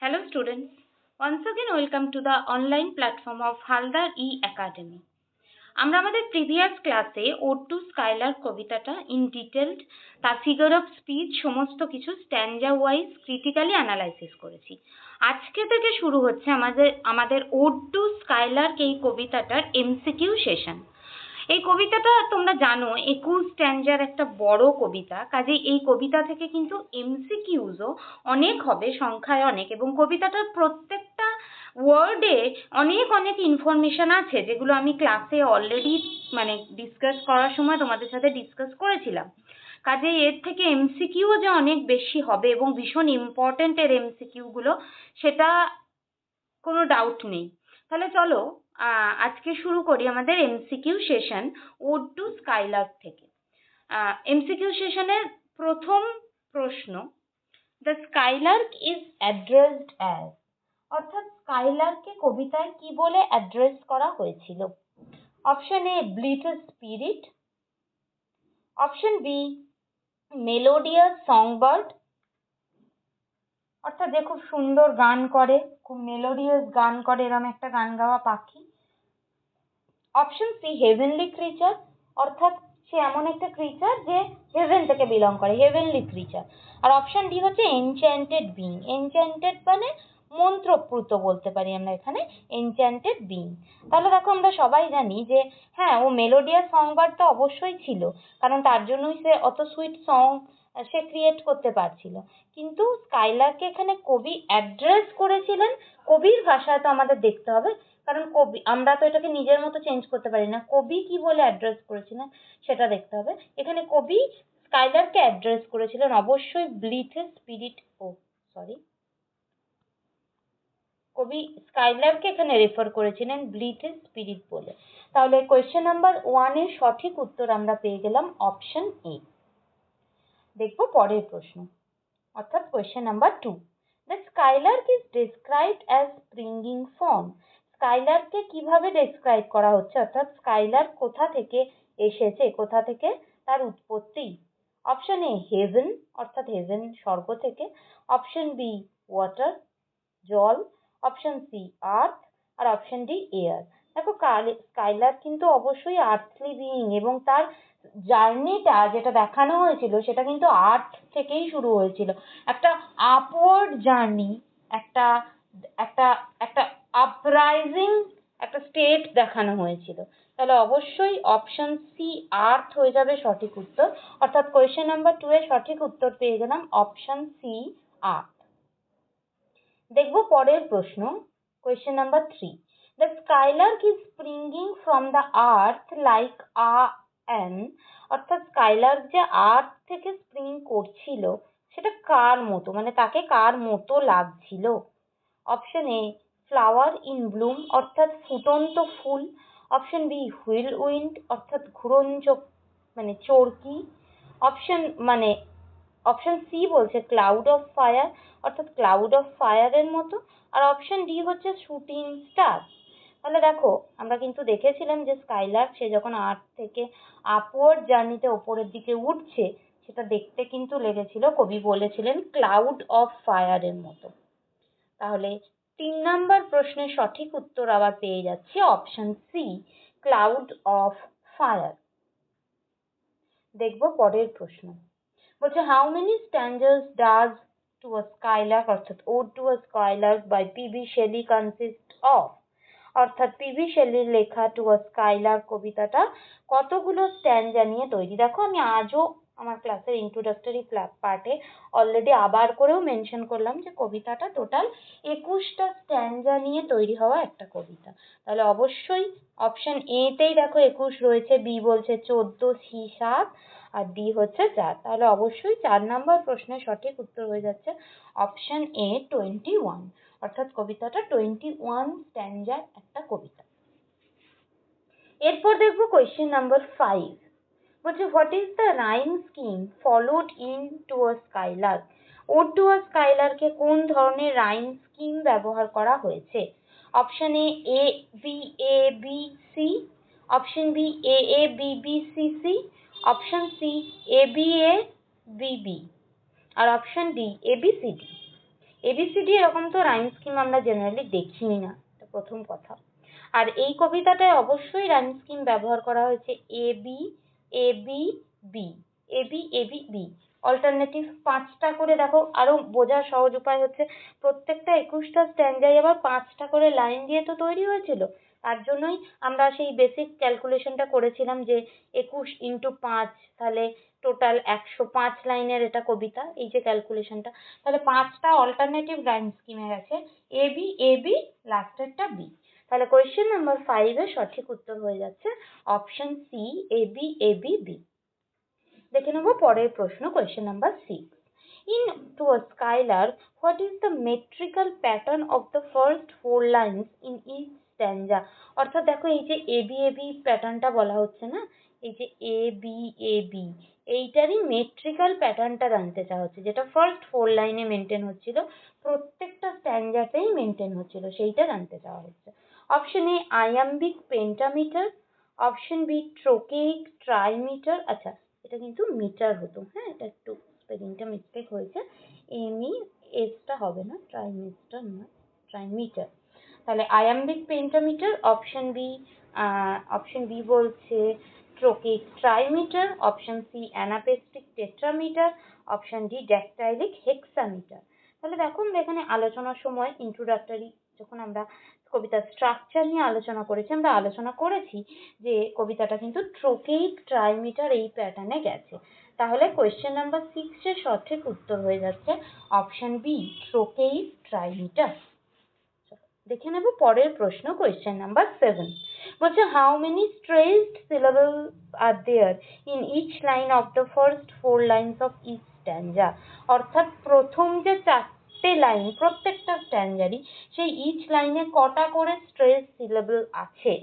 Hello students, once again welcome to the online platform of Haldar E-Academy. আমরা আমাদের previous ক্লাসে ode to Skylar কবিতাটা in detailed তার figure of speech সমস্ত কিছু স্ট্যান্জা ওয়াইজ ক্রিটিক্যালি অ্যানালাইসিস করেছি। আজকে থেকে শুরু হচ্ছে আমাদের ওড টু স্কাইলার এই কবিতাটার এমসিকিউ সেশন। এই কবিতাটা তোমরা জানো 21 স্ট্যান্জার একটা বড় কবিতা, কাজেই এই কবিতা থেকে কিন্তু এমসিকিউজও অনেক হবে, সংখ্যায় অনেক, এবং কবিতাটার প্রত্যেকটা ওয়ার্ডে অনেক অনেক ইনফরমেশন আছে যেগুলো আমি ক্লাসে অলরেডি ডিসকাস করার সময় তোমাদের সাথে ডিসকাস করেছিলাম। কাজেই এর থেকে এমসিকিউও যে অনেক বেশি হবে এবং ভীষণ ইম্পর্টেন্ট এর এমসিকিউগুলো, সেটা কোনো ডাউট নেই। তাহলে চলো আজকে শুরু করি আমাদের MCQ session ode to skylark থেকে। এমসিকিউ সেশনের প্রথম প্রশ্ন, the skylark is addressed as, অর্থাৎ স্কাইলার্ককে কবিতায় কি বলে অ্যাড্রেস করা হয়েছিল? Option A blithe spirit, option B melodious songbird, অর্থাৎ যে খুব সুন্দর গান করে, খুব মেলোডিয়াস গান করে, এরকম একটা গান গাওয়া পাখি। অপশন সি হেভেনলি ক্রিচার, অর্থাৎ সে এমন একটা ক্রিচার যে হেভেন থেকে বিলং করে, হেভেনলি ক্রিচার। আর অপশন ডি হচ্ছে এনচ্যান্টেড বিং, এনচ্যান্টেড মানে মন্ত্রপ্রুত বলতে পারি আমরা এখানে, এনচ্যান্টেড বিং। তাহলে দেখো আমরা সবাই জানি যে হ্যাঁ, ও মেলোডিয়াস সংবাদ তো অবশ্যই ছিল, কারণ তার জন্যই সে অত সুইট সং সে ক্রিয়েট করতে পারছিল। কিন্তু স্কাইলারকে এখানে কবি অ্যাড্রেস করেছিলেন, কবির ভাষায় তো আমাদের দেখতে হবে, কারণ কবি, আমরা তো এটাকে নিজের মতো চেঞ্জ করতে পারি না। কবি কি বলে অ্যাড্রেস করেছিলেন সেটা দেখতে হবে। এখানে কবি স্কাইলারকে অ্যাড্রেস করেছিলেন অবশ্যই ব্লিথের স্পিরিট, কবি স্কাইলারকে এখানে রেফার করেছিলেন ব্লিথের স্পিরিট বলে। তাহলে কোয়েশ্চেন নাম্বার 1 এর সঠিক উত্তর আমরা পেয়ে গেলাম অপশন এ। দেখবো পরের প্রশ্ন, অর্থাৎ question number 2, the skylark is described as springing from, স্কাইলার্ককে কিভাবে ডেসক্রাইব করা হচ্ছে, অর্থাৎ স্কাইলার্ক কোথা থেকে এসেছে, কোথা থেকে তার উৎপত্তি? অপশন এ হেভেন, অর্থাৎ হেভেন স্বর্গ থেকে, অপশন বি ওয়াটার জল, অপশন সি আর্থ, আর অপশন ডি এয়ার। দেখো স্কাইলার্ক কিন্তু অবশ্যই আর্থলি বিইং, এবং তার জার্নিটা যেটা দেখানো হয়েছিল সেটা কিন্তু আর্থ থেকেই শুরু হয়েছিল, একটা আপওয়ার্ড জার্নি, একটা একটা একটা আপরাইজিং একটা স্টেট দেখানো হয়েছিল। তাহলে অবশ্যই অপশন সি আর্থ হয়ে যাবে সঠিক উত্তর, অর্থাৎ কোয়েশ্চেন নাম্বার 2 এর সঠিক উত্তর পেয়ে গেলাম অপশন সি আর্থ। দেখবো পরের প্রশ্ন, question number 3, the skylark is springing from the earth like an, অর্থাৎ স্কাইলার্ক যে আর্থ থেকে স্প্রিং করছিল সেটা কার মতো, মানে তাকে কার মতো লাগছিল? Option a flower in Bloom, অর্থাৎ ফুটন্ত ফুল, অপশন বি হুইল উইন্ড, অর্থাৎ চরকি, অপশন সি বলছে ক্লাউড অফ ফায়ার, অর্থাৎ ক্লাউড অফ ফায়ারের মতো, আর অপশন ডি হচ্ছে শুটিং স্টার। তাহলে দেখো আমরা কিন্তু দেখেছিলাম যে স্কাইলার্ক সে যখন আর্থ থেকে আপওয়ার্ড জার্নিতে ওপরের দিকে উঠছে সেটা দেখতে কিন্তু লেগেছিল, কবি বলেছিলেন ক্লাউড অফ ফায়ারের মতো। তাহলে 3 নাম্বার প্রশ্নের সঠিক উত্তর আবার পেয়ে যাচ্ছি option C cloud of fire. দেখবো পরের প্রশ্ন, বলছে how many stanzas does to a skylark, অর্থাৎ ode to a skylark by PB Shelley consist of, অর্থাৎ পিবি শেলির লেখা টু আ স্কাইলার্ক কবিতাটা কতগুলো স্ট্যান্জা নিয়ে তৈরি? দেখো আমি আজও আমার ক্লাসের ইন্ট্রোডাক্টরি পার্টে অলরেডি আবার করেও মেনশন করলাম যে কবিতাটা টোটাল 21টা স্ট্যান্জা নিয়ে তৈরি হওয়া একটা কবিতা। তাহলে অবশ্যই অপশন এ তেই দেখো 21 রয়েছে, বি বলছে 14, সি 7, আর ডি হচ্ছে 4। তাহলে অবশ্যই 4 নাম্বার প্রশ্নের সঠিক উত্তর হয়ে যাচ্ছে অপশন এ 21, অর্থাৎ কবিতাটা 21 স্ট্যান্জার একটা কবিতা। এরপর দেখবো কোয়েশ্চেন নাম্বার 5, বলছে what is the rhyme scheme followed in to a skylark, ode to a স্কাইলার্কে কোন ধরনের রাইম স্কিম ব্যবহার করা হয়েছে? Option A B A B C, option B A B B C C, option C A B B, আর option D A B C D. ABCD এরকম তো rhyme scheme আমরা জেনারেলি দেখিই না, এটা প্রথম কথা। আর এই কবিতাটায় অবশ্যই রাইম স্কিম ব্যবহার করা হয়েছে AB AB B AB AB B alternative 5টা করে। দেখো আরো বোঝার সহজ উপায় হচ্ছে প্রত্যেকটা 21টা স্ট্যান্ডায় আবার 5টা করে লাইন দিয়ে তো তৈরি হয়েছিল, তার জন্যই আমরা সেই বেসিক ক্যালকুলেশনটা করেছিলাম যে 21 × 5 তাহলে টোটাল 105 লাইনের এটা কবিতা, এই যে ক্যালকুলেশনটা। তাহলে 5টা অল্টারনেটিভ রাইম স্কিমে গেছে AB AB লাস্টেরটা B। তাহলে কোয়েশ্চেন নাম্বার 5 এর সঠিক উত্তর হয়ে যাচ্ছে option C AB AB B। দেখে নেব পরের প্রশ্ন, question number 6। In to a skylark, what is the metrical pattern of the first 4 lines in each stanza? অর্থাৎ দেখো এই যে AB AB প্যাটার্নটা বলা হচ্ছে না, এই যে AB AB এইটারই মেট্রিক্যাল প্যাটার্নটা জানতে চাওয়া হচ্ছে, যেটা ফার্স্ট 4 লাইনে মেনটেন হচ্ছিল, প্রত্যেকটা স্ট্যান্জাতেই মেনটেন হচ্ছিল, সেইটা জানতে চাওয়া হচ্ছে। Option A iambic pentameter, option B trochaic trimeter, আচ্ছা এটা কিন্তু মিটার হতো, হ্যাঁ এটা একটু স্পেলিংটা মিস্টেক হয়েছে, এসটা হবে না, ট্রাইমিটার না ট্রাইমিটার। তাহলে আয়াম্বিক পেন্টামিটার, অপশন বি বলছে trochaic trimeter, option C anapestic tetrameter, option D dactylic hexameter. তাহলে দেখো আমরা এখানে আলোচনার সময় ইন্ট্রোডাক্টরি যখন আমরা কবিতার স্ট্রাকচার নিয়ে আলোচনা করেছি, আমরা আলোচনা করেছি যে কবিতাটা কিন্তু ট্রোকেইক ট্রাইমিটার এই প্যাটার্নে গেছে। তাহলে কোয়েশ্চেন নাম্বার 6 এর সঠিক উত্তর হয়ে যাচ্ছে অপশন বি ট্রোকেইক ট্রাইমিটার। দেখে নেব পরের প্রশ্ন, কোয়েশ্চেন নাম্বার 7 বলছে how many stressed syllables are there in each line of the first 4 lines of each stanza. অর্থাৎ প্রথম যে 4টে লাইন প্রত্যেকটা স্ট্যান্জারই, সেই ইচ লাইনে কটা করে স্ট্রেস সিলেবল আছে।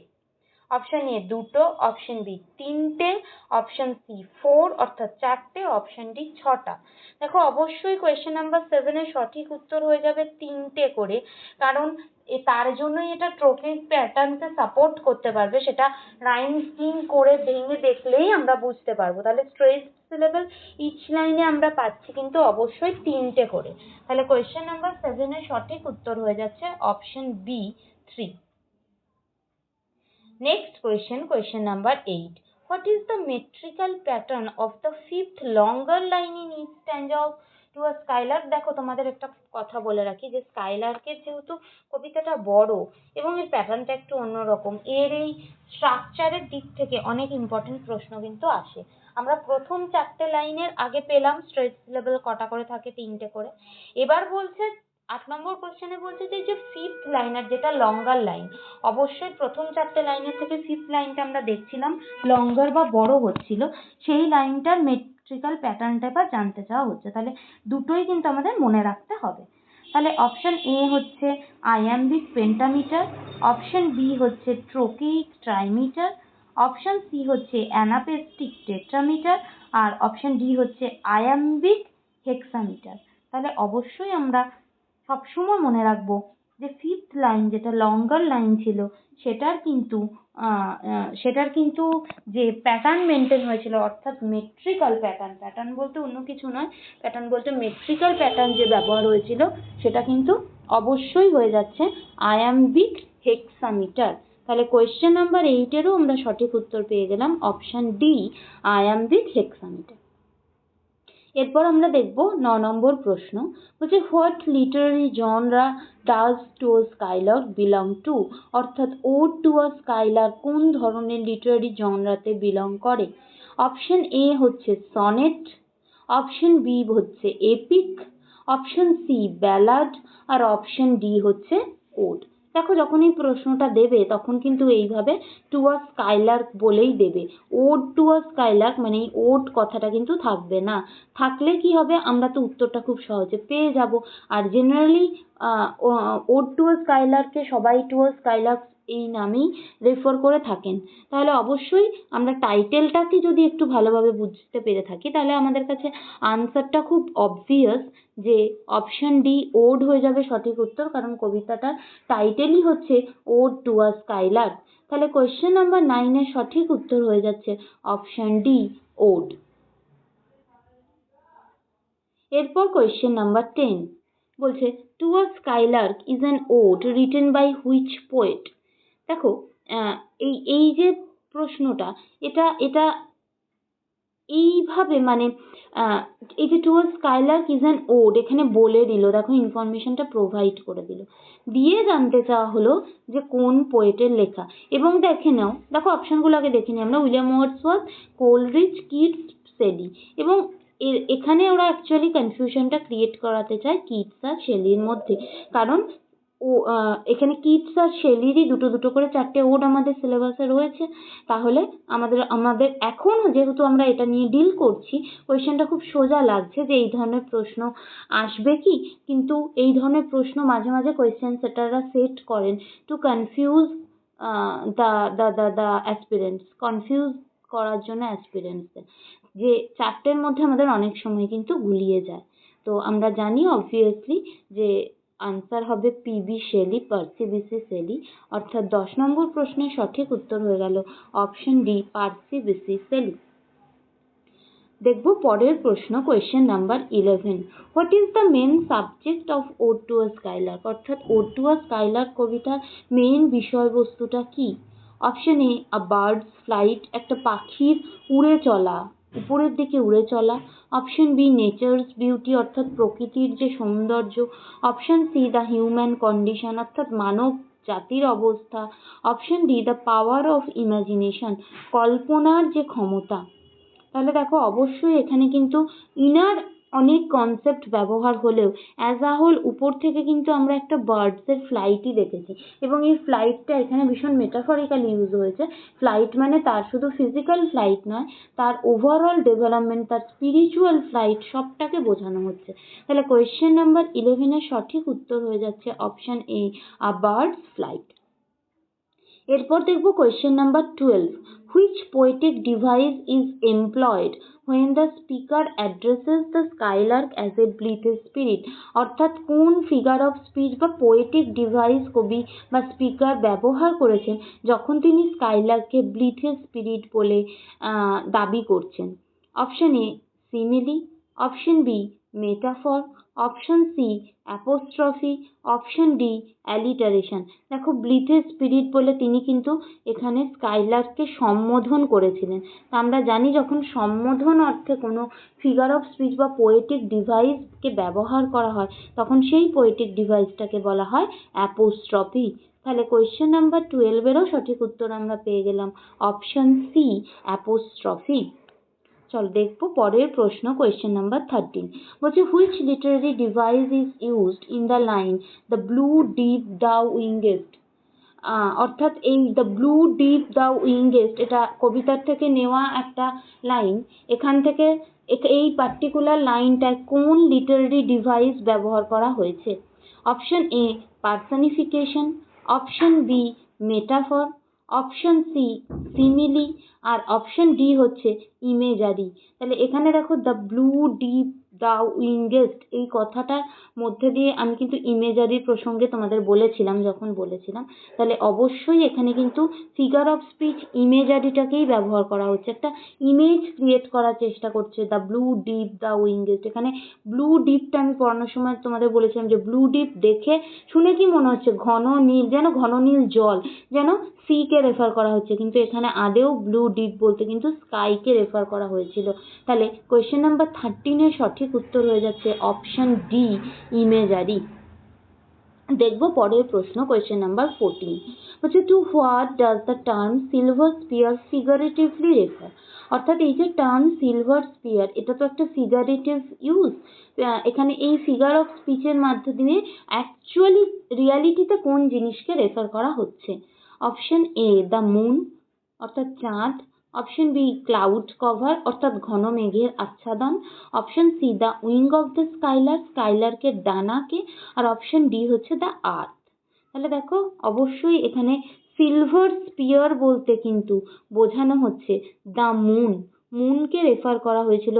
অপশন এ 2টো, অপশন বি 3টে, অপশন সি 4 অর্থাৎ 4টে, অপশন ডি 6টা। দেখো অবশ্যই কোয়েশ্চেন নাম্বার 7 এর সঠিক উত্তর হয়ে যাবে 3টে করে, কারণ তার জন্যই এটা ট্রোকেইক প্যাটার্নকে সাপোর্ট করতে পারবে, সেটা রাইম স্কিম করে ভেঙে দেখলেই আমরা বুঝতে পারবো। তাহলে স্ট্রেস সিলেবল ইচ লাইনে আমরা পাচ্ছি কিন্তু অবশ্যই 3টে করে। তাহলে কোয়েশ্চেন নাম্বার 7 এর সঠিক উত্তর হয়ে যাচ্ছে option B 3। Next question, question number 8. What is the metrical pattern of the 5th longer line in each stanza of to a skylark? দেখো তোমাদের একটা কথা বলে রাখি যে স্কাইলার্কের যেহেতু কবিতাটা বড় এবং এর প্যাটার্নটা একটু অন্যরকম, এর এই স্ট্রাকচারের দিক থেকে অনেক ইম্পর্টেন্ট প্রশ্ন কিন্তু আসে। আমরা প্রথম 4টে লাইনের আগে পেলাম স্ট্রেস সিলেবল কটা করে থাকে, 3টে করে। এবার বলছে 8 নম্বর কোশ্চেনে বলছে যে 5th লাইনার যেটা লঙ্গার লাইন, অবশ্যই প্রথম 4টে লাইনের থেকে 5th লাইনটা আমরা দেখছিলাম লঙ্গার বা বড় হচ্ছিল, সেই লাইনটার মেট্রিক্যাল প্যাটার্নটা এবার জানতে চাওয়া হচ্ছে। তাহলে দুটোই কিন্তু আমাদের মনে রাখতে হবে। তাহলে অপশন এ হচ্ছে আয়াম্বিক পেন্টামিটার, অপশন বি হচ্ছে ট্রোকেইক ট্রাইমিটার, অপশন সি হচ্ছে অ্যানাপেস্টিক টেট্রামিটার, আর অপশন ডি হচ্ছে আয়াম্বিক হেক্সামিটার। তাহলে অবশ্যই আমরা সবসময় মনে রাখবো যে 5th লাইন যেটা লঙ্গার লাইন ছিল সেটার কিন্তু যে প্যাটার্ন মেনটেন হয়েছিল, অর্থাৎ মেট্রিক্যাল প্যাটার্ন বলতে অন্য কিছু নয়, প্যাটার্ন বলতে মেট্রিক্যাল প্যাটার্ন যে ব্যবহার হয়েছিল সেটা কিন্তু অবশ্যই হয়ে যাচ্ছে আয়াম্বিক হেক্সামিটার। তাহলে কোয়েশ্চেন নাম্বার 8-এরও আমরা সঠিক উত্তর পেয়ে গেলাম অপশন ডি আয়াম্বিক হেক্সামিটার। এরপর আমরা দেখব 9 নম্বর প্রশ্ন, বলছে what Literary genre does to a Skylark belong to. অর্থাৎ ওড টু আ স্কাইলার্ক কোন ধরনের লিটারারি জনরাতে বিলং করে। অপশন এ হচ্ছে সনেট, অপশন বি হচ্ছে এপিক, অপশন সি ব্যালাড, আর অপশন ডি হচ্ছে ওড। দেখো যখন এই প্রশ্নটা দেবে তখন কিন্তু এইভাবে টু আ স্কাইলার্ক বলেই দেবে, ওড টু আ স্কাইলার্ক মানে এই ওড কথাটা কিন্তু থাকবে না। থাকলে কি হবে, আমরা তো উত্তরটা খুব সহজে পেয়ে যাব। আর জেনারেলি ওড টু আ স্কাইলার্ককে সবাই টু আ স্কাইলার্ক এই নামেই রেফার করে থাকেন। তাহলে অবশ্যই আমরা টাইটেলটাকে যদি একটু ভালোভাবে বুঝতে পেরে থাকি তাহলে আমাদের কাছে আনসারটা খুব অবভিয়াস যে অপশন ডি ওড হয়ে যাবে সঠিক উত্তর, কারণ কবিতাটার টাইটেলই হচ্ছে ওড টু আ স্কাইলার্ক। তাহলে কোয়েশ্চেন নাম্বার 9-এর সঠিক উত্তর হয়ে যাচ্ছে অপশন ডি ওড। এরপর কোয়েশ্চেন নাম্বার 10, বলছে to a skylark is an ode written by which poet. দেখো এই যে প্রশ্নটা, এটা এটা এইভাবে মানে এই যে to a skylark is an ode এখানে বলে দিল, দেখো ইনফরমেশনটা প্রোভাইড করে দিল, দিয়ে জানতে চাওয়া হলো যে কোন পোয়েটের লেখা। এবং দেখে নাও, দেখো অপশনগুলো আগে দেখে নিই আমরা, William Wordsworth, Coleridge, Keats, Shelley. এবং এখানে ওরা অ্যাকচুয়ালি কনফিউশনটা ক্রিয়েট করাতে চায় কিটস আর শেলির মধ্যে, কারণ এখানে কিটস আর শেলিরই দুটো দুটো করে 4টে ওড আমাদের সিলেবাসে রয়েছে। তাহলে আমাদের এখন যেহেতু আমরা এটা নিয়ে ডিল করছি, কোয়েশ্চেনটা খুব সোজা লাগছে যে এই ধরনের প্রশ্ন আসবে কি, কিন্তু এই ধরনের প্রশ্ন মাঝে মাঝে কোয়েশ্চেন সেটাররা সেট করেন to confuse the aspirants, confuse করার জন্য অ্যাসপিরেন্টসদের, যে 4টের মধ্যে আমাদের অনেক সময় কিন্তু গুলিয়ে যায়। তো আমরা জানি অবভিয়াসলি যে আনসার হবে PB Shelley, Percy Bysshe Shelley, অর্থাৎ 10 নম্বর প্রশ্নের সঠিক উত্তর হয়ে গেল option D, Percy Bysshe Shelley. দেখব পরের প্রশ্ন, question number 11। What is the main subject of ode to a skylark? অর্থাৎ ওড টু আ স্কাইলার্ক কবিতার মেন বিষয়বস্তুটা কি? Option A, a bird's flight, একটা পাখির উড়ে চলা, উপরের দিকে উড়ে চলা। অপশন বি, নেচার্স বিউটি, অর্থাৎ প্রকৃতির যে সৌন্দর্য। Option C, the human condition, অর্থাৎ মানব জাতির অবস্থা। Option D, the power of imagination, কল্পনার যে ক্ষমতা। তাহলে দেখো অবশ্যই এখানে কিন্তু ইনার অনেক কনসেপ্ট ব্যবহার হলেও অ্যাজ আ হোল উপর থেকে কিন্তু আমরা একটা বার্ডসের ফ্লাইটই দেখেছি, এবং এই ফ্লাইটটা এখানে ভীষণ মেটাফরিক্যালি ইউজ হয়েছে। ফ্লাইট মানে তার শুধু ফিজিক্যাল ফ্লাইট নয়, তার ওভারঅল ডেভেলপমেন্ট, তার স্পিরিচুয়াল ফ্লাইট, সবটাকে বোঝানো হচ্ছে। তাহলে কোয়েশ্চেন নাম্বার 11-এর সঠিক উত্তর হয়ে যাচ্ছে option A, a bird's flight. এরপর দেখব question number 12। Which poetic device is employed when the speaker addresses the skylark as a blithe spirit? অর্থাৎ কোন ফিগার অফ স্পিচ বা পোয়েটিক ডিভাইস কবি বা স্পিকার ব্যবহার করেছেন যখন তিনি স্কাইলার্ককে ব্লিথে স্পিরিট বলে দাবি করছেন? Option A, simile. Option B, metaphor. Option C, apostrophe. Option D, alliteration. দেখো ব্লিথে স্পিরিট বলে তিনি কিন্তু এখানে স্কাইলার্ককে সম্বোধন করেছিলেন। তা আমরা জানি যখন সম্বোধন অর্থে কোনো ফিগার অফ স্পিচ বা পোয়েটিক ডিভাইসকে ব্যবহার করা হয় তখন সেই পোয়েটিক ডিভাইসটাকে বলা হয় অ্যাপোস্ট্রফি। তাহলে কোয়েশ্চেন নাম্বার 12-এরও সঠিক উত্তর আমরা পেয়ে গেলাম অপশন সি, অ্যাপোস্ট্রফি। চল দেখবো পরের প্রশ্ন, কোয়েশ্চেন নাম্বার 13। বলছে which literary device is used in the line the blue deep the wingest? অর্থাৎ এই the blue deep the wingest এটা কবিতার থেকে নেওয়া একটা লাইন। এখান থেকে এই পার্টিকুলার লাইনটায় কোন লিটারারি ডিভাইস ব্যবহার করা হয়েছে? Option A, personification. Option B, metaphor. Option C, simile. আর অপশন ডি হচ্ছে ইমেজারি। তাহলে এখানে দেখো the blue deep the wingest এই কথাটার মধ্যে দিয়ে আমি কিন্তু ইমেজারির প্রসঙ্গে তোমাদের বলেছিলাম যখন বলেছিলাম, তাহলে অবশ্যই এখানে কিন্তু ফিগার অফ স্পিচ ইমেজারিটাকেই ব্যবহার করা হচ্ছে, একটা ইমেজ ক্রিয়েট করার চেষ্টা করছে দ্য ব্লু ডিপ দ্য উইংগেস্ট। এখানে ব্লু ডিপটা আমি পড়ানোর সময় তোমাদের বলেছিলাম যে ব্লু ডিপ দেখে শুনে কি মনে হচ্ছে ঘন নীল, যেন ঘন নীল জল, যেন সিকে রেফার করা হচ্ছে, কিন্তু এখানে আদেও ব্লু ডিপ বলতে কিন্তু স্কাইকে রেফার করা হয়েছিল। তাহলে কোয়েশ্চেন নাম্বার 13-এর সঠিক উত্তর হয়ে যাচ্ছে অপশন ডি, ইমেজারি। দেখবো পরের প্রশ্ন, কোয়েশ্চেন নাম্বার 14। হচ্ছে to what does the term silver sphere figuratively refer? অর্থাৎ এই যে টার্ম সিলভার স্পিয়ার এটা তো একটা ফিগারেটিভ ইউজ, এখানে এই ফিগার অফ স্পিচের মাধ্যমে অ্যাকচুয়ালি রিয়ালিটিতে কোন জিনিসকে রেফার করা হচ্ছে? অপশন এ, দ্য মুন, অর্থাৎ চাঁদ। অপশন বি, ক্লাউড কভার, অর্থাৎ ঘন মেঘের আচ্ছাদন। Option C, the wing of the skylark, স্কাইলার্কের ডানাকে। আর অপশন ডি হচ্ছে দ্য আর্থ। তাহলে দেখো অবশ্যই এখানে সিলভার স্পিয়ার বলতে কিন্তু বোঝানো হচ্ছে দ্য মুন, মুনকে রেফার করা হয়েছিল,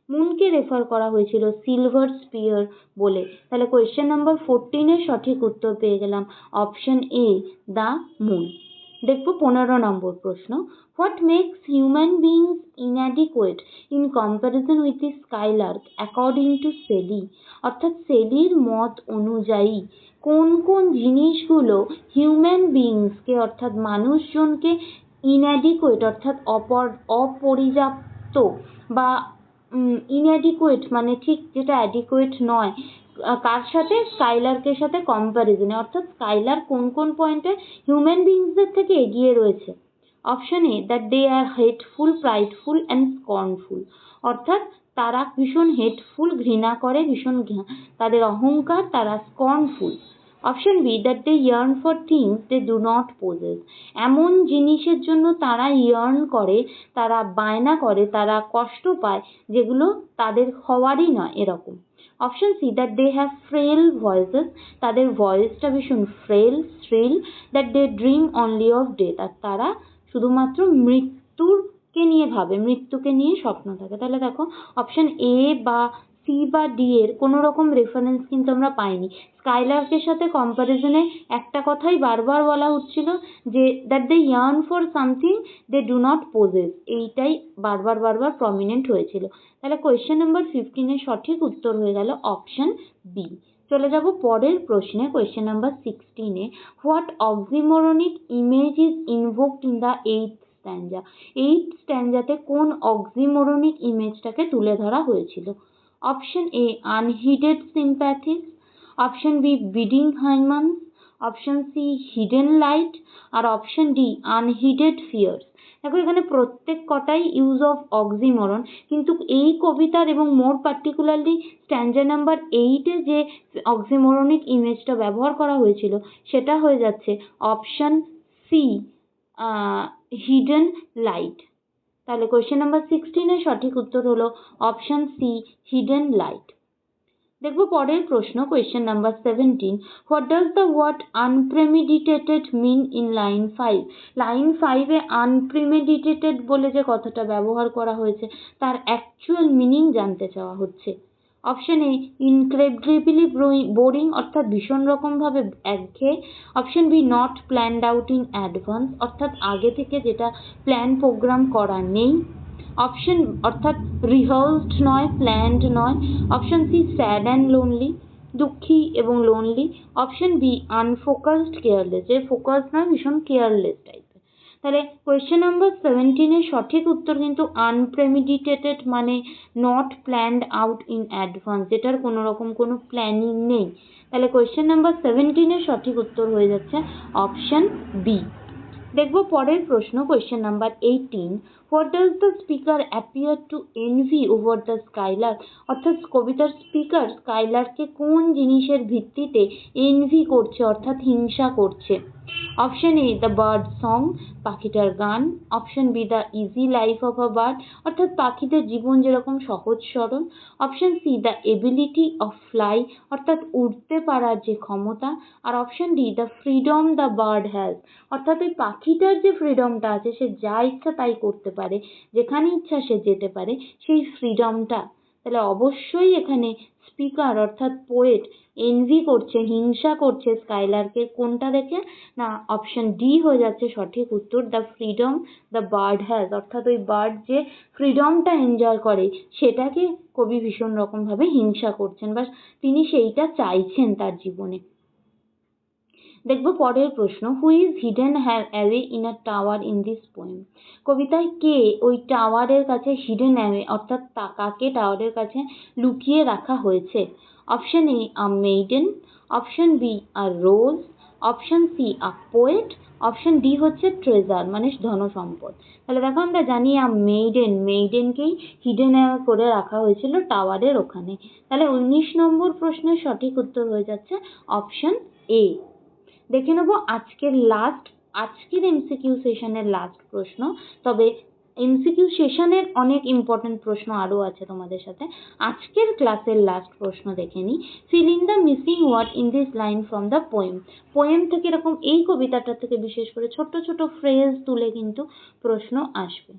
মুনকে রেফার করা হয়েছিল সিলভার স্পিয়ার বলে। তাহলে কোয়েশ্চেন নাম্বার 14-এর সঠিক উত্তর পেয়ে গেলাম অপশন এ, দ্য মুন। দেখবো 15 নম্বর প্রশ্ন, what makes human beings inadequate in comparison with the skylark according to Shelley, অর্থাৎ সেলির মত অনুযায়ী কোন কোন জিনিসগুলো হিউম্যান বিংসকে অর্থাৎ মানুষজনকে ইনঅ্যাডিকুয়েট অর্থাৎ অপর্যাপ্ত বা ইনঅ্যাডিকুয়েট মানে ঠিক যেটা অ্যাডিকুয়েট নয়, কার সাথে, স্কাইলার্কের সাথে কম্প্যারিজনে, অর্থাৎ স্কাইলার কোন কোন পয়েন্টে হিউম্যান বিংসদের থেকে এগিয়ে রয়েছে। Option A, that they are hateful, prideful and scornful, অর্থাৎ তারা ভীষণ হেটফুল, ঘৃণা করে, ভীষণ তাদের অহংকার, তারা scornful. Option B, that they yearn for things they do not possess, এমন জিনিসের জন্য তারা ইয়ার্ন করে, তারা বায়না করে, তারা কষ্ট পায় যেগুলো তাদের হওয়ারই নয়, এরকম। Option C, that they have frail voices, তাদের ভয়েসটা ভীষণ frail, shrill, that they dream only of death, আর তারা শুধুমাত্র মৃত্যুকে নিয়ে ভাবে, মৃত্যুকে নিয়ে স্বপ্ন থাকে। তাহলে দেখো অপশন এ বা সি বা ডি এর কোনো রকম রেফারেন্স কিন্তু আমরা পাইনি। স্কাইলার্কের সাথে কম্প্যারিজনে একটা কথাই বারবার বলা হচ্ছিল যে that they yearn for something they do not possess, এইটাই বারবার প্রমিনেন্ট হয়েছিল। তাহলে কোয়েশ্চেন নাম্বার 15 সঠিক উত্তর হয়ে গেল অপশন বি। চলে যাব পরের প্রশ্নে, কোয়েশ্চেন নাম্বার 16-এ, what oxymoronic image is invoked in the 8th stanza, 8th স্ট্যাঞ্জাতে কোন অক্সিমোরনিক ইমেজটাকে তুলে ধরা হয়েছিল? Option A, unheeded sympathies, option B, bidding hymns, option C, hidden light, আর অপশন ডি, আনহিডেড ফিয়ার্স। দেখো এখানে প্রত্যেক কটাই ইউজ অফ অক্সিমোরন, কিন্তু এই কবিতার এবং মোর পার্টিকুলারলি স্ট্যাঞ্জা নাম্বার 8-এ যে অক্সিমোরনিক ইমেজটা ব্যবহার করা হয়েছিল সেটা হয়ে যাচ্ছে অপশন সি, হিডেন লাইট। তাহলে কোয়েশ্চেন নাম্বার 16-এর সঠিক উত্তর হলো অপশন সি, হিডেন লাইট। দেখবো পরের প্রশ্ন, question number 17, what does the word unpremeditated mean in line 5? Line 5-এ আনপ্রেমিডিটেটেড বলে যে কথাটা ব্যবহার করা হয়েছে তার অ্যাকচুয়াল মিনিং জানতে চাওয়া হচ্ছে। অপশন এ, ইনক্রেডিবলি বোরিং, অর্থাৎ ভীষণ রকমভাবে একঘেয়ে। Option B, not planned out in advance, অর্থাৎ আগে থেকে যেটা প্ল্যান প্রোগ্রাম করা নেই। অপশন অর্থাৎ রিহার্সড নয়, প্ল্যান্ড নয়। Option C, sad and lonely, দুঃখী এবং lonely. Option B, unfocused careless, এর ফোকাস নয়, ভীষণ কেয়ারলেস টাইপের। তাহলে কোয়েশ্চেন নাম্বার 17-এর সঠিক উত্তর কিন্তু আনপ্রেমিডিটেটেড মানে not planned out in advance, যেটার কোনো রকম কোনো প্ল্যানিং নেই। তাহলে কোয়েশ্চেন নাম্বার 17-এর সঠিক উত্তর হয়ে যাচ্ছে অপশন বি। দেখবো পরের প্রশ্ন, question number 18, what does the speaker appear to envy over the skylark, অর্থাৎ কবিতার স্পিকার স্কাইলার্ককে কোন জিনিসের ভিত্তিতে এনভি করছে অর্থাৎ হিংসা করছে? Option A, the bird song, পাখিটার গান। Option B, the easy life of a bird, অর্থাৎ পাখিদের জীবন যেরকম সহজ সরল। Option C, the ability of fly, অর্থাৎ উড়তে পারার যে ক্ষমতা। আর option D, the freedom the bird has, অর্থাৎ ওই পাখিটার যে ফ্রিডমটা আছে, সে যা ইচ্ছা তাই করতে পারে, যেখানে ইচ্ছা সে যেতে পারে, সেই ফ্রিডমটা। তাহলে অবশ্যই এখানে স্পিকার অর্থাৎ পোয়েট এনভি করছে, হিংসা করছে স্কাইলার্কের, কোনটা দেখে না অপশন ডি হয়ে যাচ্ছে সঠিক উত্তর, the freedom the bird has, অর্থাৎ ওই বার্ড যে ফ্রিডমটা এনজয় করে সেটাকে কবি ভীষণ রকমভাবে হিংসা করছেন বা তিনি সেইটা চাইছেন তার জীবনে। দেখবো পরের প্রশ্ন, who is hidden away in a tower in this poem? কবিতায় কে ওই টাওয়ারের কাছে হিডেন অ্যাওয়ে, অর্থাৎ কাকে টাওয়ারের কাছে লুকিয়ে রাখা হয়েছে? Option A, a maiden. Option B, a rose. Option C, a poet. Option D হচ্ছে ট্রেজার মানে ধন সম্পদ। তাহলে দেখো আমরা জানি আ মেইডেন, মেইডেনকেই হিডেন অ্যাওয়ে করে রাখা হয়েছিল টাওয়ারের ওখানে। তাহলে 19 নম্বর প্রশ্নের সঠিক উত্তর হয়ে যাচ্ছে অপশন এ। দেখে নেবো আজকের এমসিকিউ সেশনের লাস্ট প্রশ্ন, তবে এমসিকিউ সেশনের অনেক ইম্পর্টেন্ট প্রশ্ন আরও আছে তোমাদের সাথে। আজকের ক্লাসের লাস্ট প্রশ্ন দেখে নিই, fill in the missing word in this line from the poem থেকে এরকম এই কবিতাটা থেকে বিশেষ করে ছোট ছোট ফ্রেজ তুলে কিন্তু প্রশ্ন আসবে।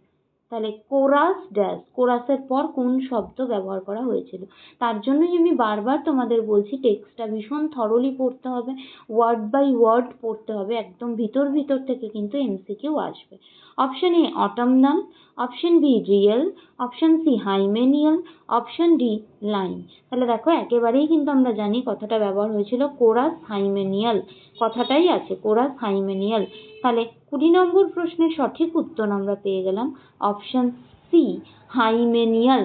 তাহলে কোরাস ড্যাশ, কোরাসের পর কোন শব্দ ব্যবহার করা হয়েছিল। তার জন্যই আমি বারবার তোমাদের বলছি টেক্সটটা ভীষণ থরলি পড়তে হবে, ওয়ার্ড বাই ওয়ার্ড পড়তে হবে, একদম ভিতর থেকে কিন্তু এমসিকিউ আসবে। Option A autumnal, option B real, option C hymeneal, option D line. তাহলে দেখো একেবারেই কিন্তু আমরা জানি কথাটা ব্যবহার হয়েছিল কোরাস হাইমেনিয়াল, কথাটাই আছে কোরাস হাইমেনিয়াল। তাহলে 20 নম্বর প্রশ্নের সঠিক উত্তর আমরা পেয়ে গেলাম অপশন সি হাইমেনিয়াল।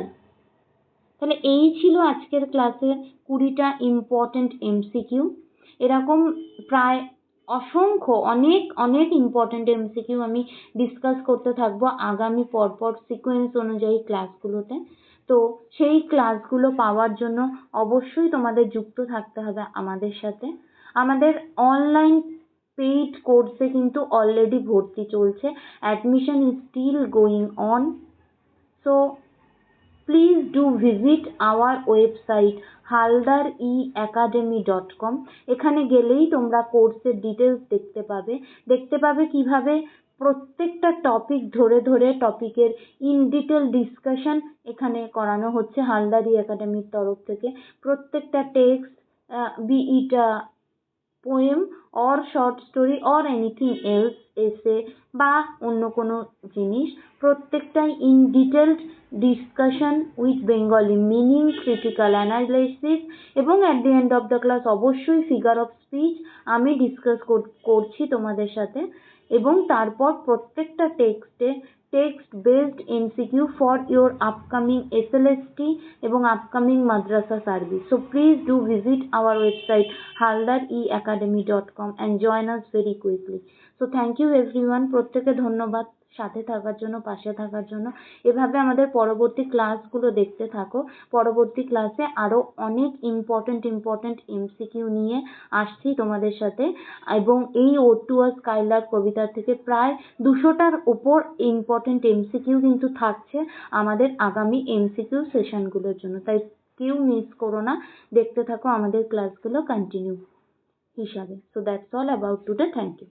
তাহলে এই ছিল আজকের ক্লাসের 20টা ইম্পর্টেন্ট এমসিকিউ। এরকম প্রায় অসংখ্য অনেক ইম্পর্টেন্ট এমসিকিউ আমি ডিসকাস করতে থাকবো আগামী পরপর সিকোয়েন্স অনুযায়ী ক্লাসগুলোতে। তো সেই ক্লাসগুলো পাওয়ার জন্য অবশ্যই তোমাদের যুক্ত থাকতে হবে আমাদের সাথে। আমাদের অনলাইন পেইড কোর্সে কিন্তু অলরেডি ভর্তি চলছে, admission is still going on. So please do visit our website haldareacademy.com। এখানে গেলেই তোমরা কোর্সের ডিটেলস দেখতে পাবে কিভাবে প্রত্যেকটা টপিক ধরে টপিকের ইন ডিটেল ডিসকাশন এখানে করানো হচ্ছে হালদার একাডেমির তরফ থেকে। প্রত্যেকটা text be it poem or short story or anything else, essay বা অন্য কোনো জিনিস, প্রত্যেকটাই in detailed discussion with Bengali meaning, critical analysis এবং at the end of the class অবশ্যই ফিগার অফ স্পিচ আমি ডিসকাস করছি তোমাদের সাথে। এবং তারপর প্রত্যেকটা text based MCQ for your upcoming SLST এবং upcoming madrasa service. So please do visit our website haldareacademy.com and join us very quickly. So thank you everyone, প্রত্যেকে ধন্যবাদ সাথে থাকার জন্য, পাশে থাকার জন্য। এভাবে আমাদের পরবর্তী ক্লাসগুলো দেখতে থাকো। পরবর্তী ক্লাসে আরো অনেক ইম্পর্টেন্ট এমসিকিউ নিয়ে আসছি তোমাদের সাথে, এবং এই ওড টু আ স্কাইলার্ক কবিতা থেকে প্রায় 200টার উপর ইম্পর্টেন্ট এমসিকিউ কিন্তু থাকছে আমাদের আগামী এমসিকিউ সেশনগুলোর জন্য। তাই কেউ মিস করো না, দেখতে থাকো আমাদের ক্লাসগুলো কন্টিনিউ হিসাবে। So that's all about today. Thank you.